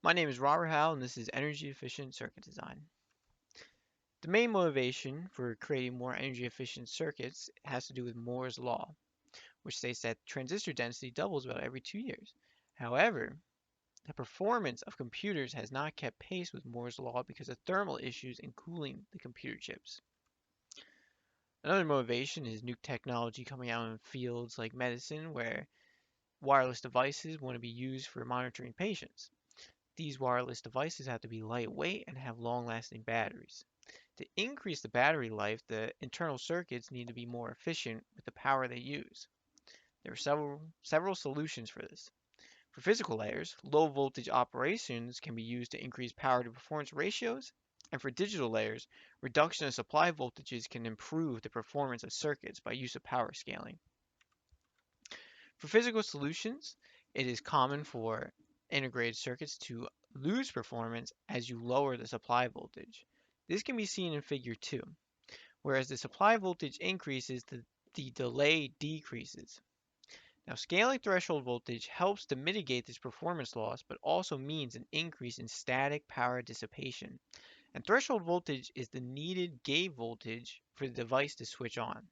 My name is Robert Howell, and this is Energy Efficient Circuit Design. The main motivation for creating more energy efficient circuits has to do with Moore's Law, which states that transistor density doubles about every 2 years. However, the performance of computers has not kept pace with Moore's Law because of thermal issues in cooling the computer chips. Another motivation is new technology coming out in fields like medicine, where wireless devices want to be used for monitoring patients. These wireless devices have to be lightweight and have long-lasting batteries. To increase the battery life, the internal circuits need to be more efficient with the power they use. There are several solutions for this. For physical layers, low voltage operations can be used to increase power to performance ratios, and for digital layers, reduction of supply voltages can improve the performance of circuits by use of power scaling. For physical solutions, it is common for integrated circuits to lose performance as you lower the supply voltage. This can be seen in figure 2, whereas the supply voltage increases, the delay decreases. Now, scaling threshold voltage helps to mitigate this performance loss, but also means an increase in static power dissipation. And threshold voltage is the needed gate voltage for the device to switch on.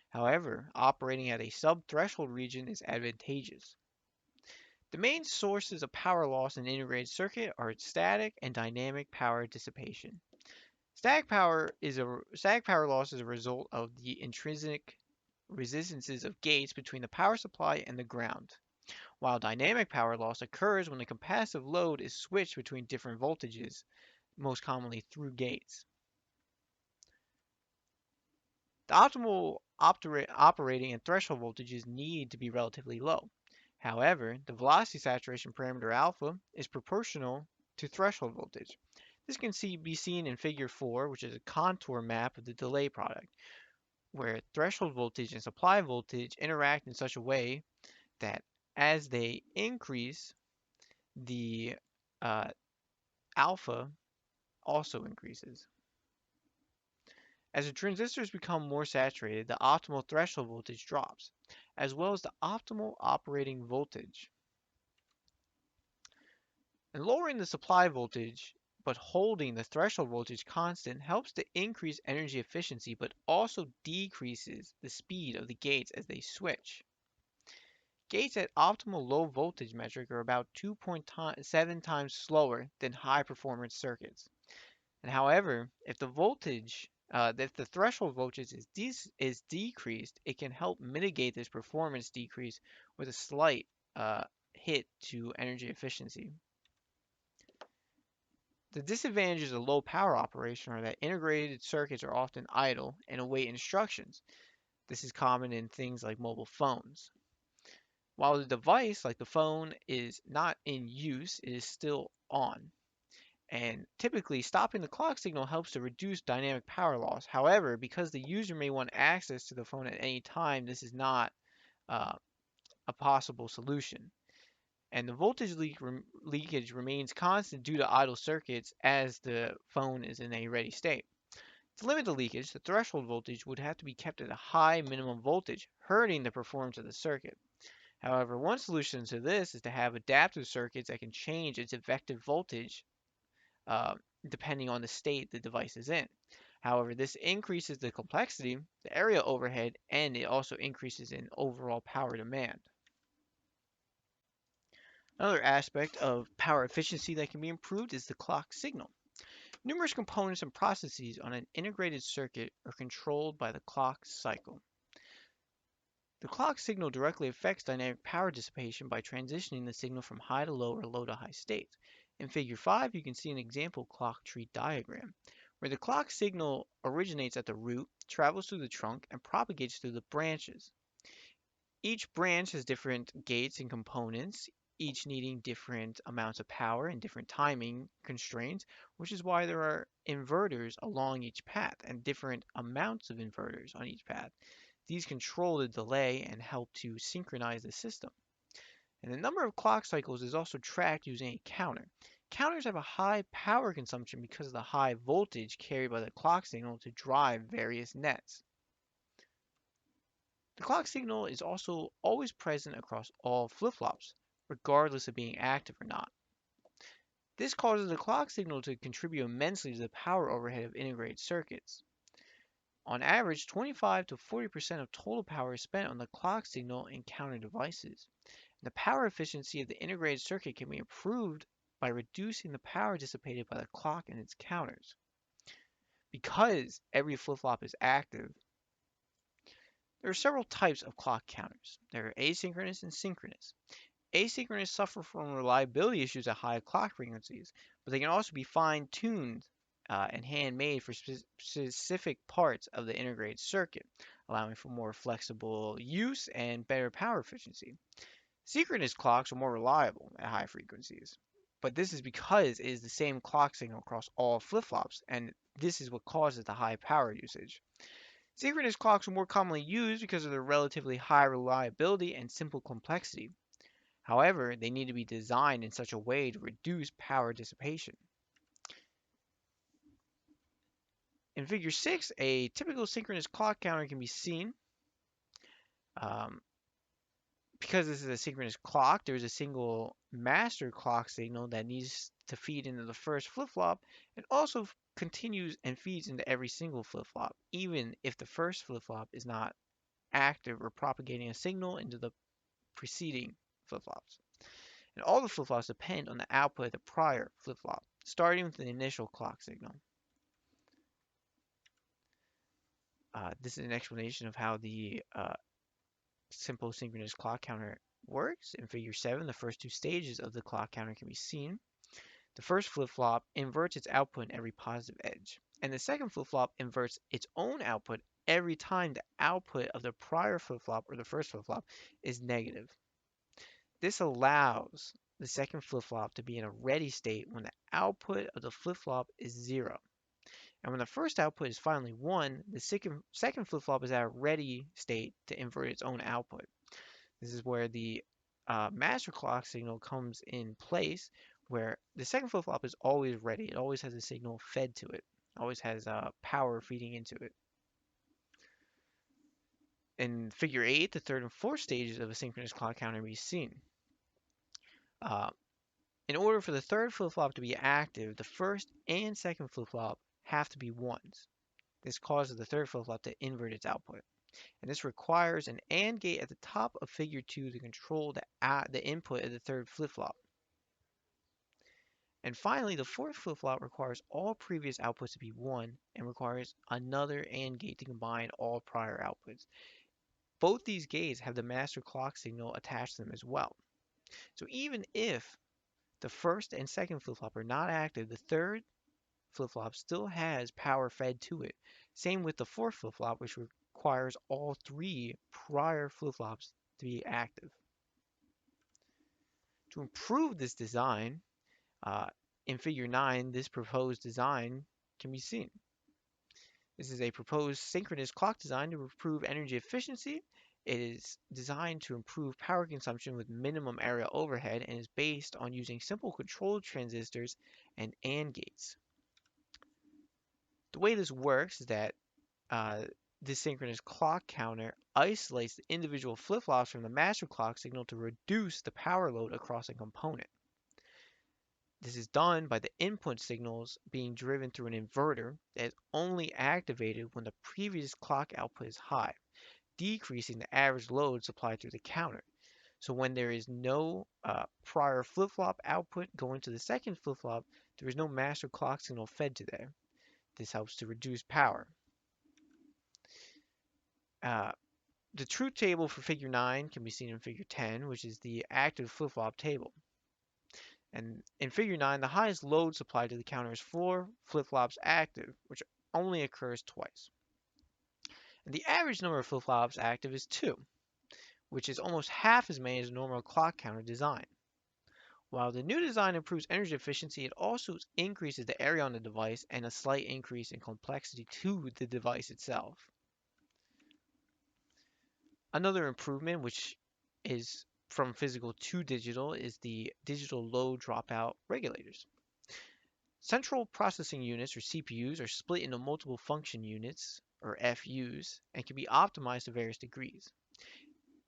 However, operating at a sub-threshold region is advantageous. The main sources of power loss in an integrated circuit are static and dynamic power dissipation. Static power loss is a result of the intrinsic resistances of gates between the power supply and the ground, while dynamic power loss occurs when the capacitive load is switched between different voltages, most commonly through gates. The optimal operating and threshold voltages need to be relatively low. However, the velocity saturation parameter alpha is proportional to threshold voltage. This can be seen in figure 4, which is a contour map of the delay product, where threshold voltage and supply voltage interact in such a way that as they increase, the uh, alpha also increases. As the transistors become more saturated, the optimal threshold voltage drops, as well as the optimal operating voltage. And lowering the supply voltage but holding the threshold voltage constant helps to increase energy efficiency but also decreases the speed of the gates as they switch. Gates at optimal low voltage metric are about 2.7 times slower than high performance circuits. And however, if the threshold voltage is decreased, it can help mitigate this performance decrease with a slight hit to energy efficiency. The disadvantages of low power operation are that integrated circuits are often idle and await instructions. This is common in things like mobile phones. While the device, like the phone, is not in use, it is still on. And typically, stopping the clock signal helps to reduce dynamic power loss. However, because the user may want access to the phone at any time, this is not uh, a possible solution. And the leakage remains constant due to idle circuits as the phone is in a ready state. To limit the leakage, the threshold voltage would have to be kept at a high minimum voltage, hurting the performance of the circuit. However, one solution to this is to have adaptive circuits that can change its effective voltage uh, depending on the state the device is in. However, this increases the complexity, the area overhead, and it also increases in overall power demand. Another aspect of power efficiency that can be improved is the clock signal. Numerous components and processes on an integrated circuit are controlled by the clock cycle. The clock signal directly affects dynamic power dissipation by transitioning the signal from high to low or low to high states. In figure 5, you can see an example clock tree diagram, where the clock signal originates at the root, travels through the trunk, and propagates through the branches. Each branch has different gates and components, each needing different amounts of power and different timing constraints, which is why there are inverters along each path and different amounts of inverters on each path. These control the delay and help to synchronize the system. And the number of clock cycles is also tracked using a counter. Counters have a high power consumption because of the high voltage carried by the clock signal to drive various nets. The clock signal is also always present across all flip-flops, regardless of being active or not. This causes the clock signal to contribute immensely to the power overhead of integrated circuits. On average, 25 to 40% of total power is spent on the clock signal in counter devices. The power efficiency of the integrated circuit can be improved by reducing the power dissipated by the clock and its counters. Because every flip-flop is active, there are several types of clock counters. There are asynchronous and synchronous. Asynchronous suffer from reliability issues at high clock frequencies, but they can also be fine-tuned and handmade for specific parts of the integrated circuit, allowing for more flexible use and better power efficiency. Synchronous clocks are more reliable at high frequencies, but this is because it is the same clock signal across all flip-flops, and this is what causes the high power usage. Synchronous clocks are more commonly used because of their relatively high reliability and simple complexity. However, they need to be designed in such a way to reduce power dissipation. In Figure 6, a typical synchronous clock counter can be seen. Um, because this is a synchronous clock, there's a single master clock signal that needs to feed into the first flip-flop. It also continues and feeds into every single flip-flop, even if the first flip-flop is not active or propagating a signal into the preceding flip-flops. And all the flip-flops depend on the output of the prior flip-flop, starting with the initial clock signal. This is an explanation of how the simple synchronous clock counter works. In Figure 7, the first two stages of the clock counter can be seen. The first flip-flop inverts its output in every positive edge, and the second flip-flop inverts its own output every time the output of the prior flip-flop or the first flip-flop is negative. This allows the second flip-flop to be in a ready state when the output of the flip-flop is 0. And when the first output is finally 1, the second flip-flop is at a ready state to invert its own output. This is where the master clock signal comes in place, where the second flip-flop is always ready. It always has a signal fed to it, always has power feeding into it. In Figure 8, the third and fourth stages of a synchronous clock counter can be seen. Uh, in order for the third flip-flop to be active, the first and second flip-flop have to be 1s. This causes the third flip-flop to invert its output. And this requires an AND gate at the top of Figure 2 to control the input of the third flip-flop. And finally, the fourth flip-flop requires all previous outputs to be 1 and requires another AND gate to combine all prior outputs. Both these gates have the master clock signal attached to them as well. So even if the first and second flip-flop are not active, the third flip-flop still has power fed to it. Same with the fourth flip-flop, which requires all 3 prior flip-flops to be active. To improve this design, in Figure 9, this proposed design can be seen. This is a proposed synchronous clock design to improve energy efficiency. It is designed to improve power consumption with minimum area overhead and is based on using simple control transistors and AND gates. The way this works is that this synchronous clock counter isolates the individual flip-flops from the master clock signal to reduce the power load across a component. This is done by the input signals being driven through an inverter that is only activated when the previous clock output is high, decreasing the average load supplied through the counter. So when there is no prior flip-flop output going to the second flip-flop, there is no master clock signal fed to there. This helps to reduce power. The truth table for Figure 9 can be seen in Figure 10, which is the active flip-flop table. And in Figure 9, the highest load supplied to the counter is 4 flip-flops active, which only occurs twice. And the average number of flip-flops active is 2, which is almost half as many as a normal clock counter design. While the new design improves energy efficiency, it also increases the area on the device and a slight increase in complexity to the device itself. Another improvement, which is from physical to digital, is the digital load dropout regulators. Central processing units, or CPUs, are split into multiple function units, or FUs, and can be optimized to various degrees.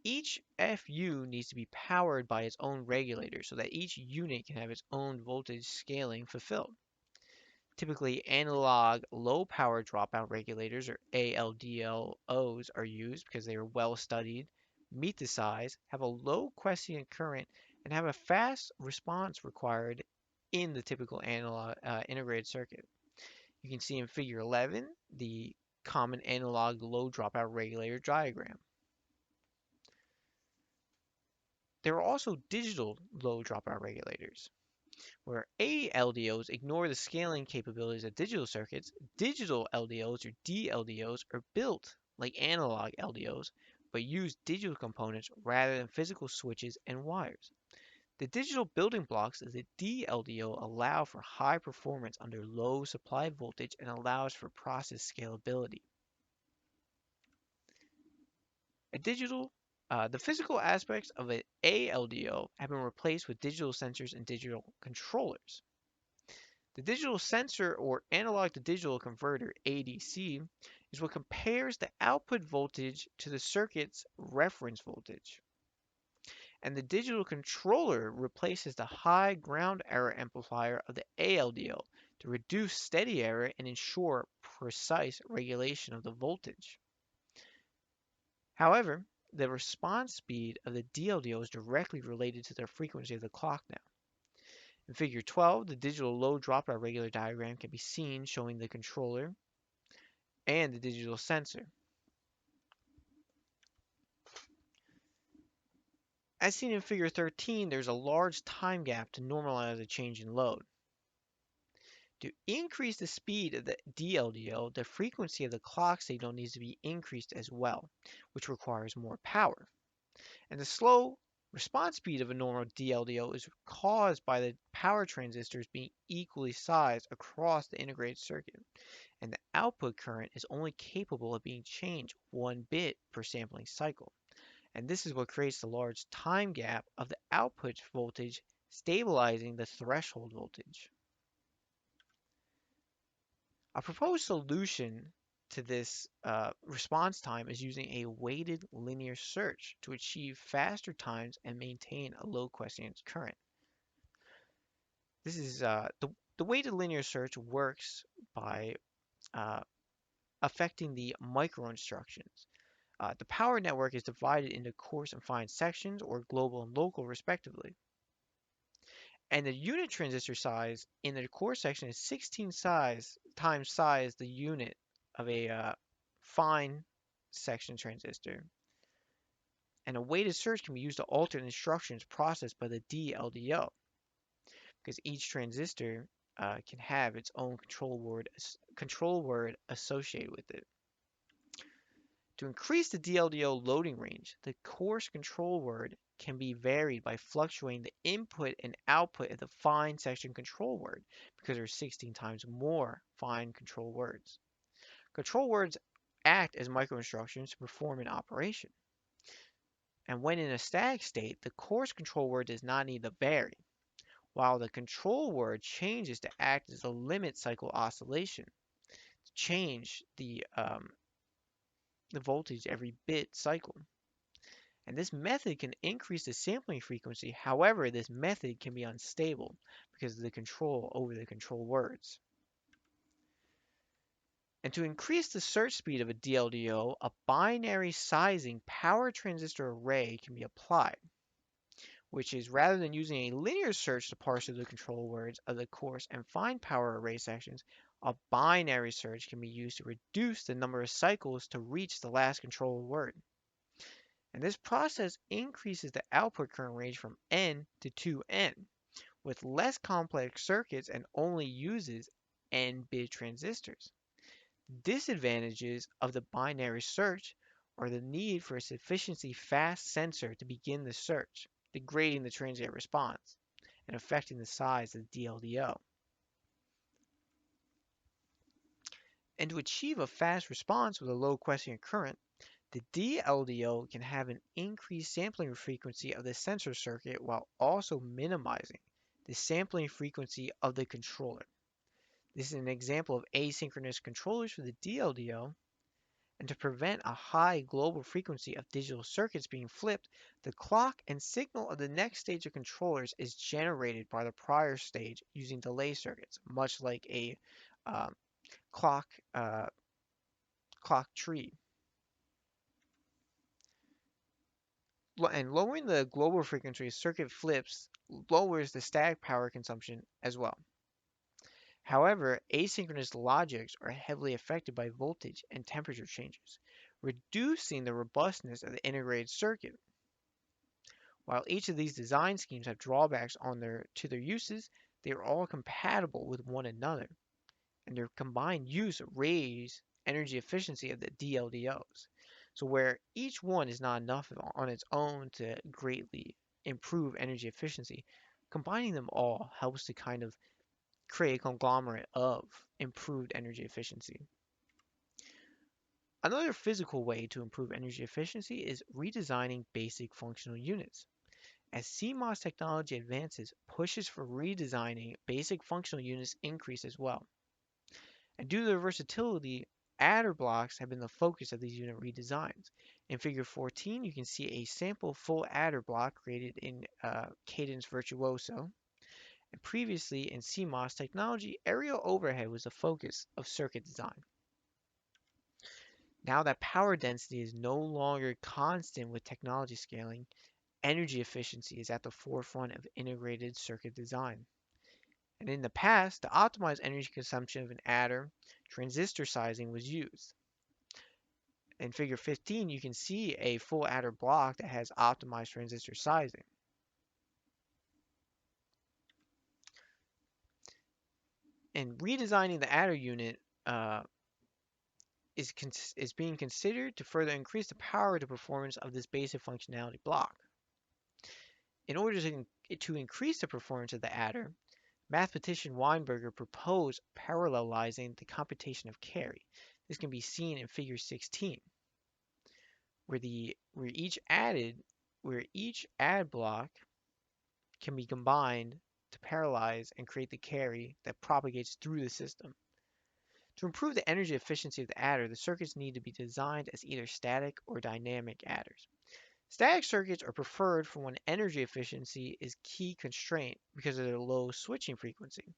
Each FU needs to be powered by its own regulator so that each unit can have its own voltage scaling fulfilled. Typically, analog low power dropout regulators, or ALDLOs, are used because they are well studied, meet the size, have a low quiescent current, and have a fast response required in the typical analog integrated circuit. You can see in figure 11 the common analog low dropout regulator diagram. There are also digital low dropout regulators. Where ALDOs ignore the scaling capabilities of digital circuits, digital LDOs or DLDOs are built like analog LDOs but use digital components rather than physical switches and wires. The digital building blocks of the DLDO allow for high performance under low supply voltage and allows for process scalability. The physical aspects of an ALDO have been replaced with digital sensors and digital controllers. The digital sensor or analog to digital converter ADC is what compares the output voltage to the circuit's reference voltage. And the digital controller replaces the high ground error amplifier of the ALDO to reduce steady error and ensure precise regulation of the voltage. However, the response speed of the DLDO is directly related to the frequency of the clock now. In figure 12, the digital low dropout regulator diagram can be seen showing the controller and the digital sensor. As seen in figure 13, there's a large time gap to normalize a change in load. To increase the speed of the DLDO, the frequency of the clock signal needs to be increased as well, which requires more power. And the slow response speed of a normal DLDO is caused by the power transistors being equally sized across the integrated circuit, and the output current is only capable of being changed 1 bit per sampling cycle. And this is what creates the large time gap of the output voltage stabilizing the threshold voltage. A proposed solution to this response time is using a weighted linear search to achieve faster times and maintain a low quiescence current. This is the weighted linear search works by uh, affecting the microinstructions. The power network is divided into coarse and fine sections, or global and local respectively. And the unit transistor size in the core section is 16 times size the unit of a fine section transistor. And a weighted search can be used to alter the instructions processed by the DLDO, because each transistor can have its own control word associated with it. To increase the DLDO loading range, the coarse control word can be varied by fluctuating the input and output of the fine section control word, because there are 16 times more fine control words. Control words act as microinstructions to perform an operation. And when in a static state, the coarse control word does not need to vary, while the control word changes to act as a limit cycle oscillation to change the voltage every bit cycle. And this method can increase the sampling frequency. However, this method can be unstable because of the control over the control words. And to increase the search speed of a DLDO, a binary sizing power transistor array can be applied, which is, rather than using a linear search to parse through the control words of the coarse and fine power array sections, a binary search can be used to reduce the number of cycles to reach the last control word. And this process increases the output current range from N to 2N with less complex circuits and only uses N-bit transistors. Disadvantages of the binary search are the need for a sufficiently fast sensor to begin the search, degrading the transient response, and affecting the size of the DLDO. And to achieve a fast response with a low quiescent current, the DLDO can have an increased sampling frequency of the sensor circuit while also minimizing the sampling frequency of the controller. This is an example of asynchronous controllers for the DLDO, And to prevent a high global frequency of digital circuits being flipped, the clock and signal of the next stage of controllers is generated by the prior stage using delay circuits, much like a um, clock uh, clock tree. And lowering the global frequency of circuit flips lowers the static power consumption as well. However, asynchronous logics are heavily affected by voltage and temperature changes, reducing the robustness of the integrated circuit. While each of these design schemes have drawbacks to their uses, they are all compatible with one another, and their combined use raise energy efficiency of the DLDOs. So where each one is not enough on its own to greatly improve energy efficiency, combining them all helps to kind of create a conglomerate of improved energy efficiency. Another physical way to improve energy efficiency is redesigning basic functional units. As CMOS technology advances, pushes for redesigning basic functional units increase as well. And due to their versatility, adder blocks have been the focus of these unit redesigns. In figure 14, you can see a sample full adder block created in Cadence Virtuoso. And previously in CMOS technology, aerial overhead was the focus of circuit design. Now that power density is no longer constant with technology scaling, energy efficiency is at the forefront of integrated circuit design. And in the past, to optimize energy consumption of an adder, transistor sizing was used. In figure 15, you can see a full adder block that has optimized transistor sizing. And redesigning the adder unit is being considered to further increase the power to performance of this basic functionality block. In order to increase the performance of the adder, mathematician Weinberger proposed parallelizing the computation of carry. This can be seen in figure 16, where each add block can be combined to parallelize and create the carry that propagates through the system. To improve the energy efficiency of the adder, the circuits need to be designed as either static or dynamic adders. Static circuits are preferred for when energy efficiency is key constraint because of their low switching frequency.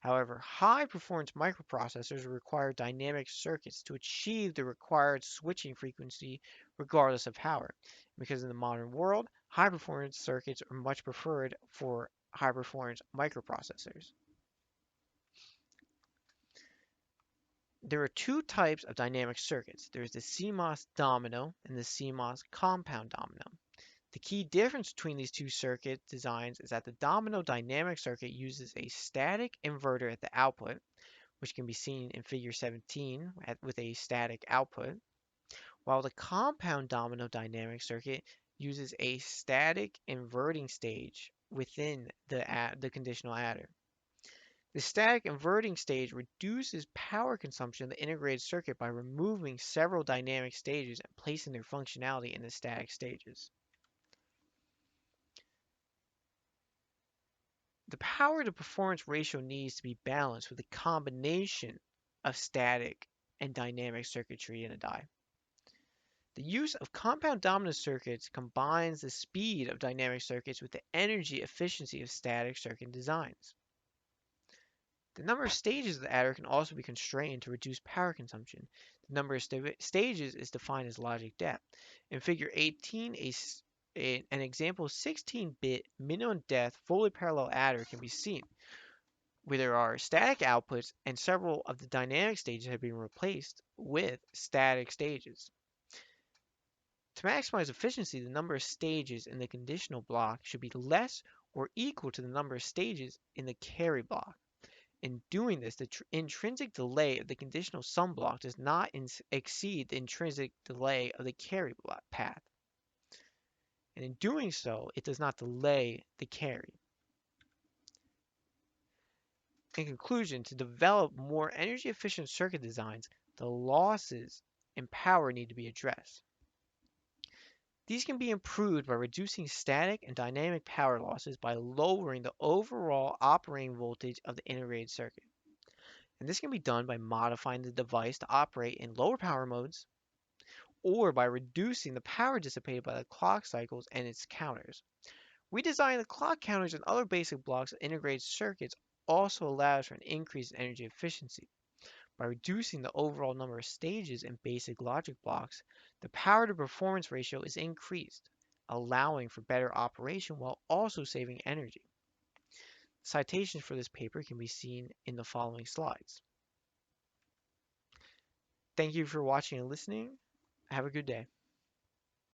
However, high-performance microprocessors require dynamic circuits to achieve the required switching frequency regardless of power. Because in the modern world, high-performance circuits are much preferred for high-performance microprocessors. There are two types of dynamic circuits. There's the CMOS domino and the CMOS compound domino. The key difference between these two circuit designs is that the domino dynamic circuit uses a static inverter at the output, which can be seen in figure 17 with a static output, while the compound domino dynamic circuit uses a static inverting stage within the conditional adder. The static inverting stage reduces power consumption of the integrated circuit by removing several dynamic stages and placing their functionality in the static stages. The power to performance ratio needs to be balanced with a combination of static and dynamic circuitry in a die. The use of compound dominant circuits combines the speed of dynamic circuits with the energy efficiency of static circuit designs. The number of stages of the adder can also be constrained to reduce power consumption. The number of stages is defined as logic depth. In figure 18, an example 16-bit minimum depth fully parallel adder can be seen, where there are static outputs and several of the dynamic stages have been replaced with static stages. To maximize efficiency, the number of stages in the conditional block should be less or equal to the number of stages in the carry block. In doing this, the intrinsic delay of the conditional sum block does not exceed the intrinsic delay of the carry block path. And in doing so, it does not delay the carry. In conclusion, to develop more energy efficient circuit designs, the losses in power need to be addressed. These can be improved by reducing static and dynamic power losses by lowering the overall operating voltage of the integrated circuit. And this can be done by modifying the device to operate in lower power modes, or by reducing the power dissipated by the clock cycles and its counters. Redesigning the clock counters and other basic blocks of integrated circuits also allows for an increase in energy efficiency. By reducing the overall number of stages in basic logic blocks, the power to performance ratio is increased, allowing for better operation while also saving energy. Citations for this paper can be seen in the following slides. Thank you for watching and listening. Have a good day.